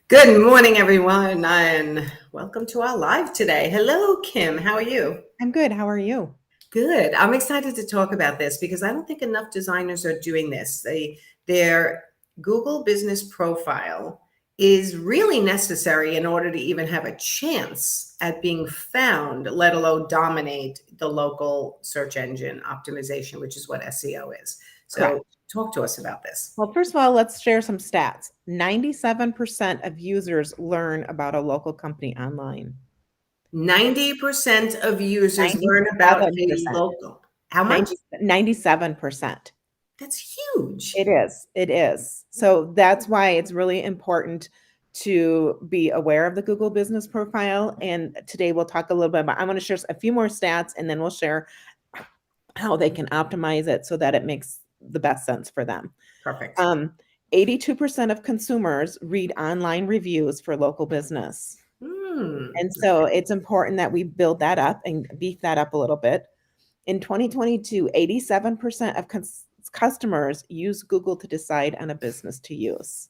Good morning, everyone, and welcome to our live today. Hello, Kim. How are you? I'm good. How are you? Good. I'm excited to talk about this because I don't think enough designers are doing this. Their Google business profile is really necessary in order to even have a chance at being found, let alone dominate the local search engine optimization, which is what SEO is. Correct. So talk to us about this. Well, first of all, let's share some stats. 97% of users learn about a local company online. 90% of users learn about a 97%. local. How much? 97%. That's huge. It is. It is. So that's why it's really important to be aware of the Google business profile. And today we'll talk a little bit about, I'm going to share a few more stats and then we'll share how they can optimize it so that it makes the best sense for them. Perfect. 82% of consumers read online reviews for local business. And so Okay. it's important that we build that up and beef that up a little bit. In 2022, 87% of customers use Google to decide on a business to use.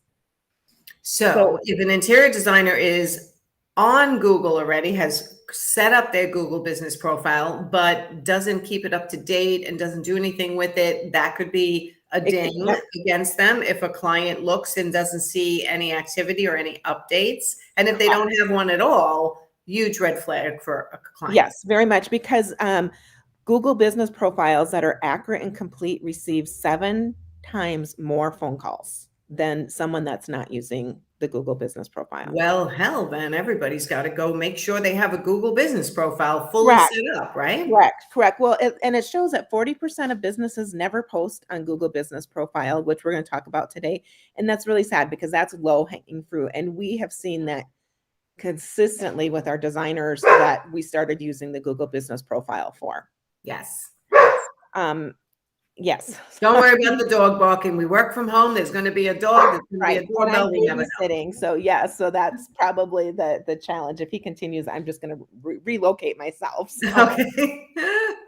So So if an interior designer is on Google already, has set up their Google business profile, but doesn't keep it up to date and doesn't do anything with it, that could be a ding yep, against them if a client looks and doesn't see any activity or any updates. And if they don't have one at all, huge red flag for a client. yes, very much, because Google business profiles that are accurate and complete receive 7 times more phone calls than someone that's not using the Google business profile. Well, hell, then everybody's got to go make sure they have a Google business profile fully Correct. set up, right? Correct. Well, and it shows that 40% of businesses never post on Google business profile, which we're going to talk about today. And that's really sad because that's low hanging fruit. And we have seen that consistently with our designers that we started using the Google business profile for. Yes. Yes. Don't worry about the dog barking. We work from home. There's going to be a dog. There's going to be Right. a And I'm doorbell. We never know. babysitting. So yeah, so that's probably the challenge. If he continues, I'm just going to relocate myself. So. Okay.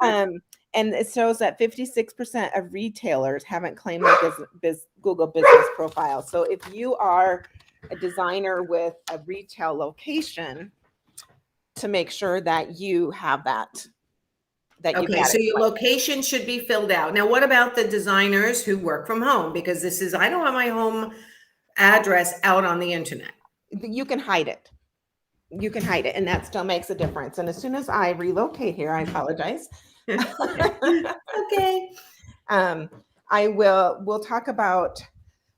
And it shows that 56% of retailers haven't claimed their Google business profile. So if you are a designer with a retail location, to make sure that you have that, that you Okay, got so it. your location should be filled out. Now, what about the designers who work from home? Because this is, I don't want my home address out on the internet. You can hide it. You can hide it, and that still makes a difference. And as soon as I relocate here, I apologize. Okay. We'll talk about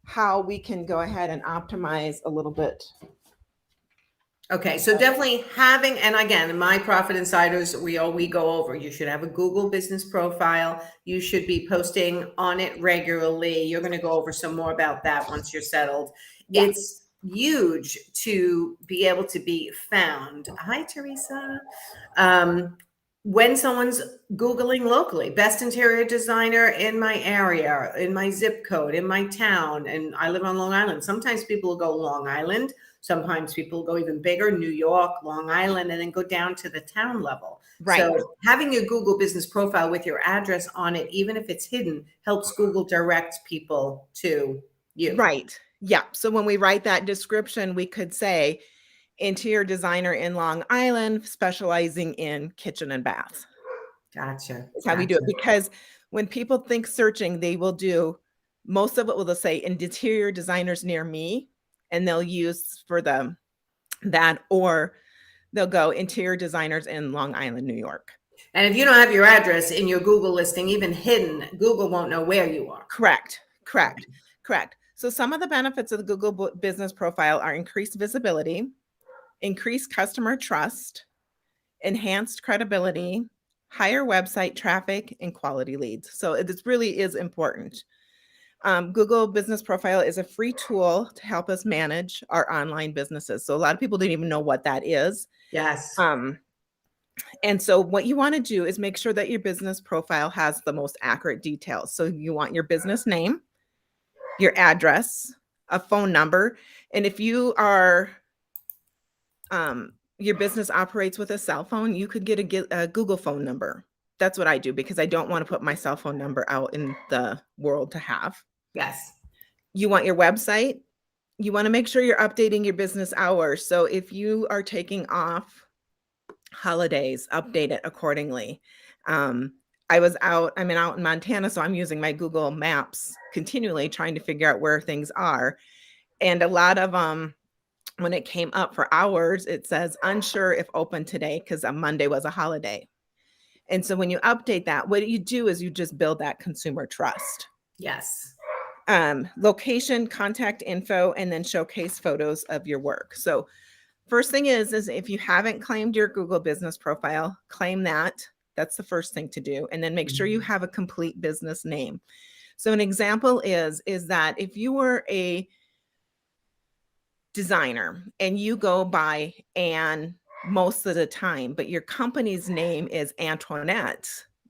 how we can go ahead and optimize a little bit. Okay, so definitely having, and again, in my Profit Insiders, we go over, you should have a Google business profile. You should be posting on it regularly. You're going to go over some more about that once you're settled. Yeah. It's huge to be able to be found. Hi, Teresa. When someone's Googling locally, best interior designer in my area, in my zip code, in my town, and I live on Long Island. Sometimes people will go Long Island. Sometimes people go even bigger, New York, Long Island, and then go down to the town level. Right. So having your Google business profile with your address on it, even if it's hidden, helps Google direct people to you. Right. Yeah. So when we write that description, we could say interior designer in Long Island, specializing in kitchen and bath. Gotcha. That's how we do it. Because when people think searching, they will do most of it. Will say interior designers near me, and they'll use for them that, or they'll go interior designers in Long Island, New York. And if you don't have your address in your Google listing, even hidden, Google won't know where you are. Correct. So some of the benefits of the Google business profile are increased visibility, increased customer trust, enhanced credibility, higher website traffic, and quality leads. So this really is important. Google Business Profile is a free tool to help us manage our online businesses. So a lot of people don't even know what that is. Yes. And so what you want to do is make sure that your business profile has the most accurate details. So you want your business name, your address, a phone number, and if you are your business operates with a cell phone, you could get a Google phone number. That's what I do because I don't want to put my cell phone number out in the world to have. Yes. You want your website, You want to make sure you're updating your business hours. So if you are taking off holidays, update it accordingly. I'm out in Montana, so I'm using my Google Maps continually trying to figure out where things are. And a lot of when it came up for hours, it says unsure if open today because a Monday was a holiday. And so when you update that, what you do is you just build that consumer trust. Yes. Location, contact info, and then showcase photos of your work. So first thing is if you haven't claimed your Google business profile, claim that. That's the first thing to do. And then make sure you have a complete business name. So an example is that if you were a designer and you go by Anne most of the time, but your company's name is Antoinette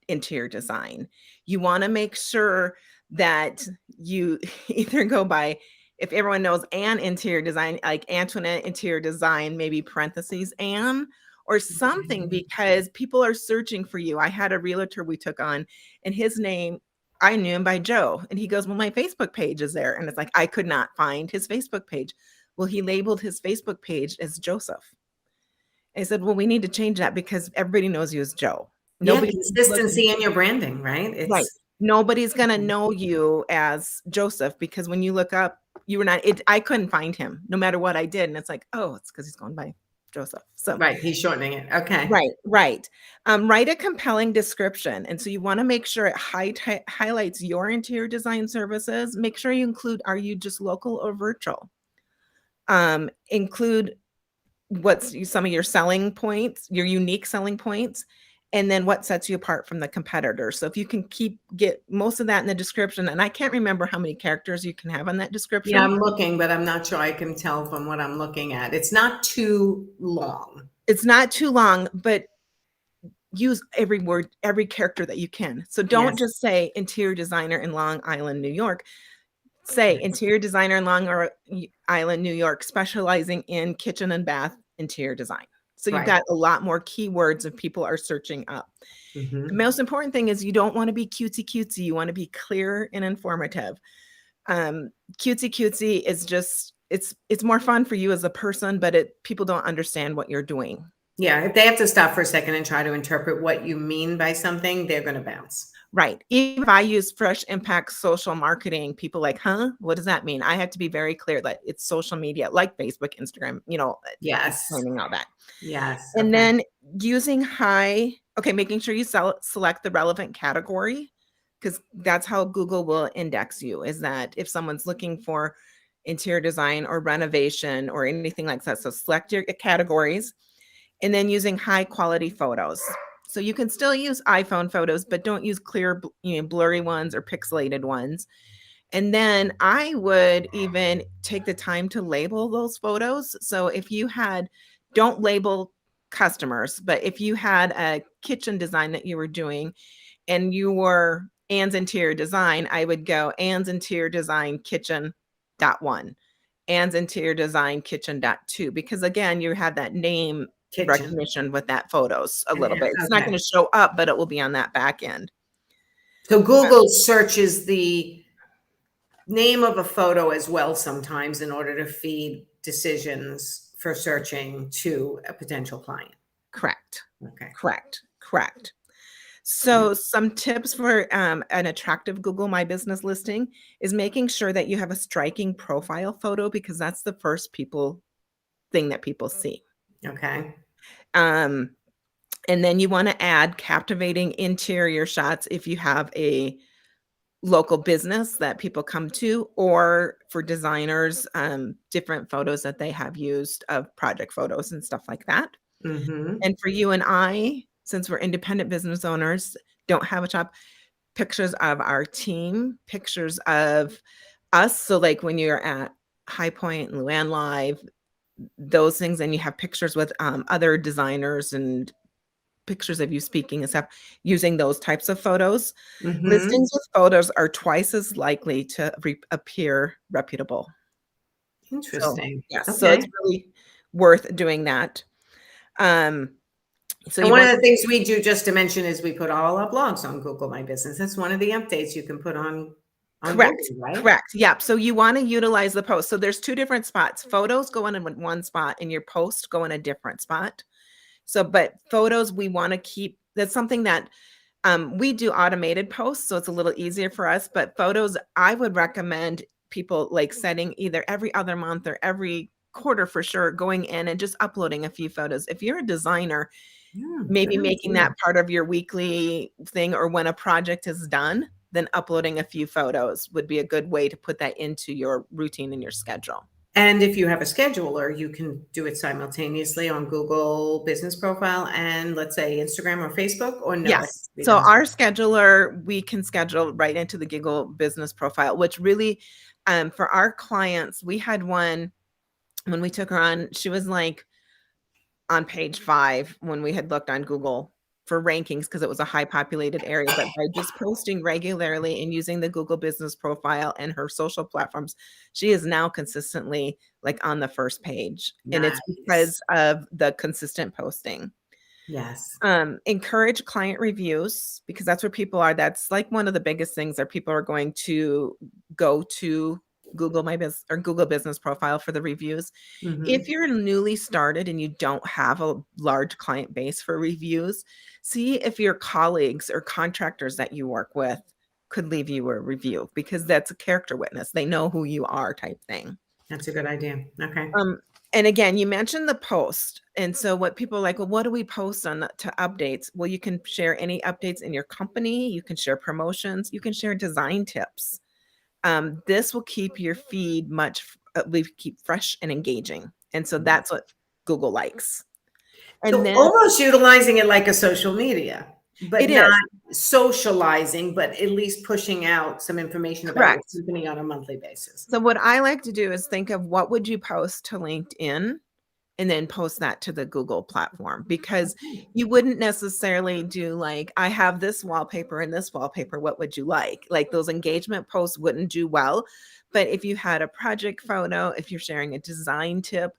Interior Design, you want to make sure that you either go by, if everyone knows Anne Interior Design, like Antoinette Interior Design, maybe parentheses Anne or something, because people are searching for you. I had a realtor we took on, and his name, I knew him by Joe. And he goes, well, my Facebook page is there. And it's like, I could not find his Facebook page. Well, he labeled his Facebook page as Joseph. I said, well, we need to change that because everybody knows you as Joe. Yeah, Nobody consistency in your branding, right? right. Nobody's going to know you as Joseph because when you look up, you were not, I couldn't find him no matter what I did. And it's like, oh, it's because he's going by Joseph. So right, he's shortening it. Okay. Right. Write a compelling description. And so you want to make sure it highlights your interior design services. Make sure you include, are you just local or virtual? Include what's some of your selling points, your unique selling points, and then what sets you apart from the competitor. So if you can get most of that in the description, and I can't remember how many characters you can have on that description. Yeah, I'm looking, but I'm not sure I can tell from what I'm looking at. It's not too long. It's not too long, but use every word, every character that you can. So don't just say interior designer in Long Island, New York. Say interior designer in Long Island, New York, specializing in kitchen and bath interior design. So you've got a lot more keywords if people are searching up. The most important thing is you don't want to be cutesy. You want to be clear and informative. Cutesy is just, it's more fun for you as a person, but people don't understand what you're doing. Yeah, if they have to stop for a second and try to interpret what you mean by something, they're going to bounce. Right. Even if I use Fresh Impact social marketing, people like, huh? What does that mean? I have to be very clear that it's social media like Facebook, Instagram, explaining all that. Yes. And then using making sure you select the relevant category, because that's how Google will index you, is that if someone's looking for interior design or renovation or anything like that. So select your categories and then using high quality photos. So you can still use iPhone photos, but don't use clear, blurry ones or pixelated ones. And then I would even take the time to label those photos. So if you don't label customers, but if you had a kitchen design that you were doing and you were Ann's Interior Design, I would go Ann's Interior Design Kitchen.1, Ann's Interior Design Kitchen.2, because again, you had that name recognition with that photos a little bit. It's not going to show up, but it will be on that back end. So Google searches the name of a photo as well sometimes in order to feed decisions for searching to a potential client. Correct. Okay. Correct. So some tips for an attractive Google My Business listing is making sure that you have a striking profile photo, because that's the first thing that people see. Okay. And then you want to add captivating interior shots if you have a local business that people come to, or for designers, different photos that they have used of project photos and stuff like that. And for you and I, since we're independent business owners, don't have a shop, pictures of our team, pictures of us. So like when you're at High Point and Luann Live, those things, and you have pictures with other designers and pictures of you speaking and stuff, using those types of photos. Listings with photos are twice as likely to appear reputable. Interesting. So, yes, so it's really worth doing that. So and one of the things we do, just to mention, is we put all our blogs on Google My Business. That's one of the updates you can put on on Correct. Google, right? Correct. Yep. So you want to utilize the post. So there's two different spots. Photos go in one spot and your post go in a different spot. So, but photos, we want to keep, that's something that we do automated posts, so it's a little easier for us. But photos, I would recommend people like setting either every other month or every quarter for sure, going in and just uploading a few photos. If you're a designer, Yeah, maybe good making idea. that part of your weekly thing, or when a project is done, then uploading a few photos would be a good way to put that into your routine and your schedule. And if you have a scheduler, you can do it simultaneously on Google Business Profile and, let's say, Instagram or Facebook, or no, it has Yes. to be So done. our scheduler, we can schedule right into the Google Business Profile, which really, for our clients, we had one when we took her on, she was like on page 5 when we had looked on Google for rankings because it was a high populated area. But by just posting regularly and using the Google Business Profile and her social platforms, she is now consistently like on the first page. And it's Nice. because of the consistent posting. Yes. Encourage client reviews, because that's where people are. That's like one of the biggest things that people are going to go to Google My Business or Google Business Profile for the reviews. If Mhm. you're newly started and you don't have a large client base for reviews, see if your colleagues or contractors that you work with could leave you a review, because that's a character witness. They know who you are, type thing. That's a good idea. Okay. Um, and again, you mentioned the post. And so what people are like, well, what do we post on to updates? Well, you can share any updates in your company. You can share promotions. You can share design tips. This will keep your feed we keep fresh and engaging. And so that's what Google likes. And So then almost utilizing it like a social media, but it not is socializing, but at least pushing out some information about your correct. company on a monthly basis. So what I like to do is think of what would you post to LinkedIn and then post that to the Google platform, because Okay. you wouldn't necessarily do like, I have this wallpaper and this wallpaper. What would you like? Like those engagement posts wouldn't do well. But if you had a project photo, if you're sharing a design tip,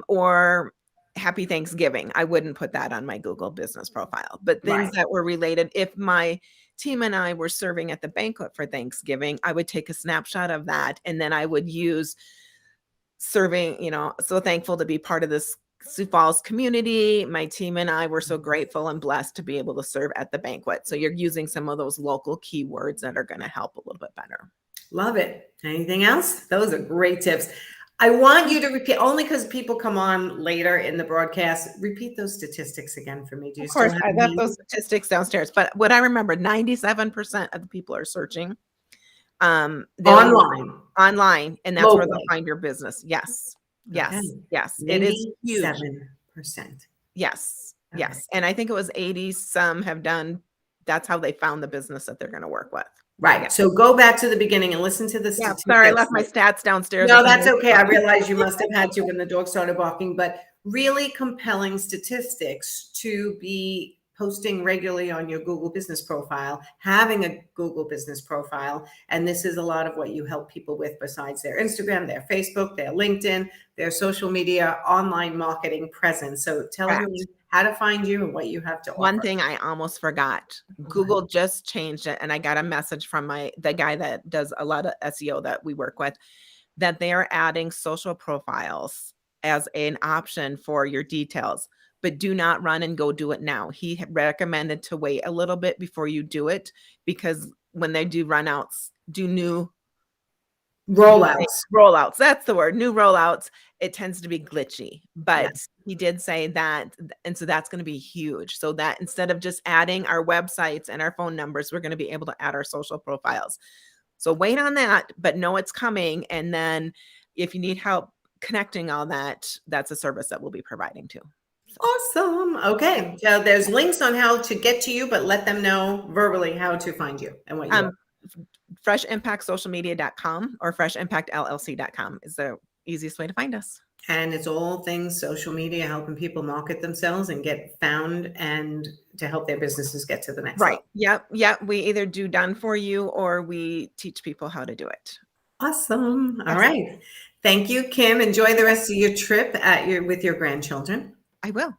or happy Thanksgiving, I wouldn't put that on my Google Business Profile. But things Right. that were related, if my team and I were serving at the banquet for Thanksgiving, I would take a snapshot of that and then I would use serving, so thankful to be part of this Sioux Falls community. My team and I were so grateful and blessed to be able to serve at the banquet. So you're using some of those local keywords that are going to help a little bit better. Love it. Anything else? Those are great tips. I want you to repeat, only because people come on later in the broadcast. Repeat those statistics again for me. Do you Of still course, have I them left those handy? statistics downstairs, but what I remember, 97% of the people are searching. They'll use Online, online, and that's where they'll locally. find your business. Yes. Okay. Yes. Yes. It is huge. 97%. Yes. Okay. Yes. And I think it was 80 some have done, that's how they found the business that they're going to work with. Yeah. Right. So go back to the beginning and listen to the Yeah. Sorry, I statistics. left my stats downstairs No, at the that's house. okay. I realize you must have had to when the dog started barking, but really compelling statistics to be posting regularly on your Google Business Profile, having a Google Business Profile. And this is a lot of what you help people with besides their Instagram, their Facebook, their LinkedIn, their social media, online marketing presence. So tell everyone Correct. how to find you and what you have to One offer. thing I almost forgot. What? Google just changed it, and I got a message from the guy that does a lot of SEO that we work with, that they are adding social profiles as an option for your details, but do not run and go do it now. He recommended to wait a little bit before you do it, because when they do runouts, do new Rollouts. rollouts. That's the word. New rollouts. It tends to be glitchy, but Yes. he did say that, and so that's going to be huge. So that instead of just adding our websites and our phone numbers, we're going to be able to add our social profiles. So wait on that, but know it's coming. And then if you need help connecting all that, that's a service that we'll be providing too. So, Awesome. Okay. So there's links on how to get to you, but let them know verbally how to find you and what you are. um, freshimpactsocialmedia.com or freshimpactllc.com is the easiest way to find us. And it's all things social media, helping people market themselves and get found and to help their businesses get to the next Right. level. Yep. Yep. We either do done for you or we teach people how to do it. Awesome. All Yes, right. Thank you, Kim. Enjoy the rest of your trip with your grandchildren I will.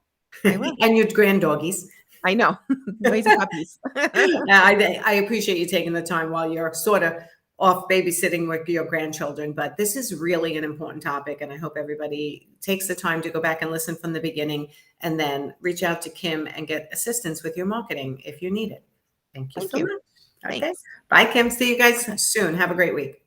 I will. and your granddoggies. I know. Noisy puppies. I appreciate you taking the time while you're sort of off babysitting with your grandchildren, but this is really an important topic. And I hope everybody takes the time to go back and listen from the beginning, and then reach out to Kim and get assistance with your marketing if you need it. Thank you so much. Okay. Thanks. Bye, Kim. See you guys soon. Have a great week.